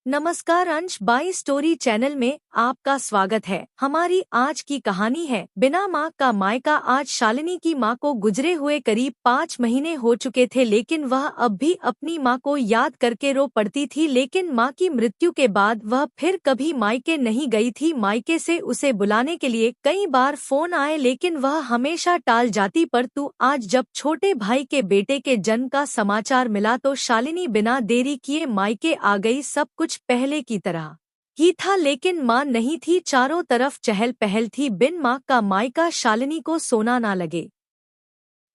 नमस्कार अंश by story channel में आपका स्वागत है। हमारी आज की कहानी है बिना माँ का मायका। आज शालिनी की माँ को गुजरे हुए करीब 5 महीने हो चुके थे, लेकिन वह अब भी अपनी माँ को याद करके रो पड़ती थी। लेकिन माँ की मृत्यु के बाद वह फिर कभी मायके नहीं गई थी। मायके से उसे बुलाने के लिए कई बार फोन आए, लेकिन वह हमेशा टाल जाती। परंतु आज जब छोटे भाई के बेटे के जन्म का समाचार मिला तो शालिनी बिना देरी किए मायके आ गई। सब कुछ पहले की तरह ही था, लेकिन माँ नहीं थी। चारों तरफ चहल पहल थी। बिन माँ का मायका शालिनी को सोना ना लगे,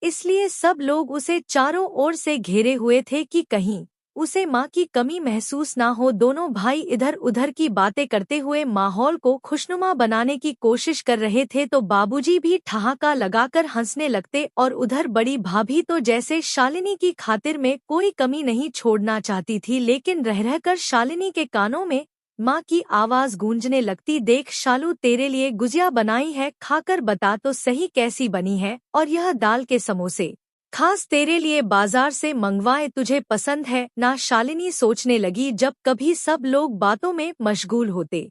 इसलिए सब लोग उसे चारों ओर से घेरे हुए थे कि कहीं उसे माँ की कमी महसूस ना हो। दोनों भाई इधर उधर की बातें करते हुए माहौल को खुशनुमा बनाने की कोशिश कर रहे थे तो बाबूजी भी ठहाका लगाकर हंसने लगते, और उधर बड़ी भाभी तो जैसे शालिनी की खातिर में कोई कमी नहीं छोड़ना चाहती थी। लेकिन रह रहकर शालिनी के कानों में माँ की आवाज गूंजने लगती, देख शालू, तेरे लिए गुजिया बनाई है, खाकर बता तो सही कैसी बनी है। और यह दाल के समोसे खास तेरे लिए बाजार से मंगवाए, तुझे पसंद है ना। शालिनी सोचने लगी, जब कभी सब लोग बातों में मशगूल होते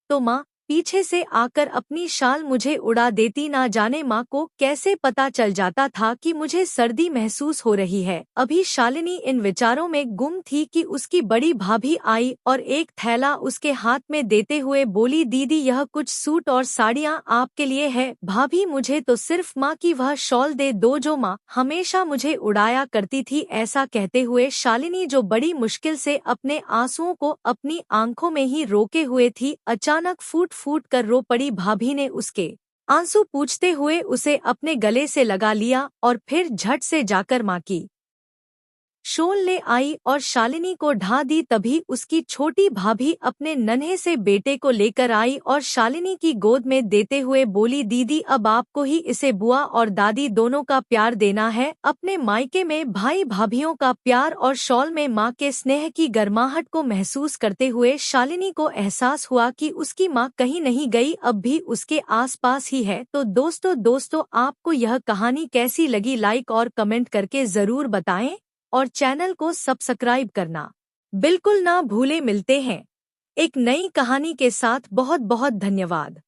तो माँ पीछे से आकर अपनी शाल मुझे उड़ा देती। ना जाने माँ को कैसे पता चल जाता था कि मुझे सर्दी महसूस हो रही है। अभी शालिनी इन विचारों में गुम थी कि उसकी बड़ी भाभी आई और एक थैला उसके हाथ में देते हुए बोली, दीदी यह कुछ सूट और साड़ियाँ आपके लिए है। भाभी, मुझे तो सिर्फ माँ की वह शॉल दे दो जो माँ हमेशा मुझे उड़ाया करती थी। ऐसा कहते हुए शालिनी, जो बड़ी मुश्किल से अपने आंसुओं को अपनी आंखों में ही रोके हुए थी, अचानक फूट फूट कर रो पड़ी। भाभी ने उसके आंसू पूछते हुए उसे अपने गले से लगा लिया और फिर झट से जाकर माँ की शोल ले आई और शालिनी को ढा दी। तभी उसकी छोटी भाभी अपने नन्हे से बेटे को लेकर आई और शालिनी की गोद में देते हुए बोली, दीदी अब आपको ही इसे बुआ और दादी दोनों का प्यार देना है। अपने मायके में भाई भाभियों का प्यार और शॉल में माँ के स्नेह की गर्माहट को महसूस करते हुए शालिनी को एहसास हुआ कि उसकी माँ कहीं नहीं गई, अब भी उसके आसपास ही है। तो दोस्तों आपको यह कहानी कैसी लगी, लाइक और कमेंट करके जरूर बताएं और चैनल को सब्सक्राइब करना बिल्कुल ना भूले। मिलते हैं एक नई कहानी के साथ। बहुत बहुत धन्यवाद।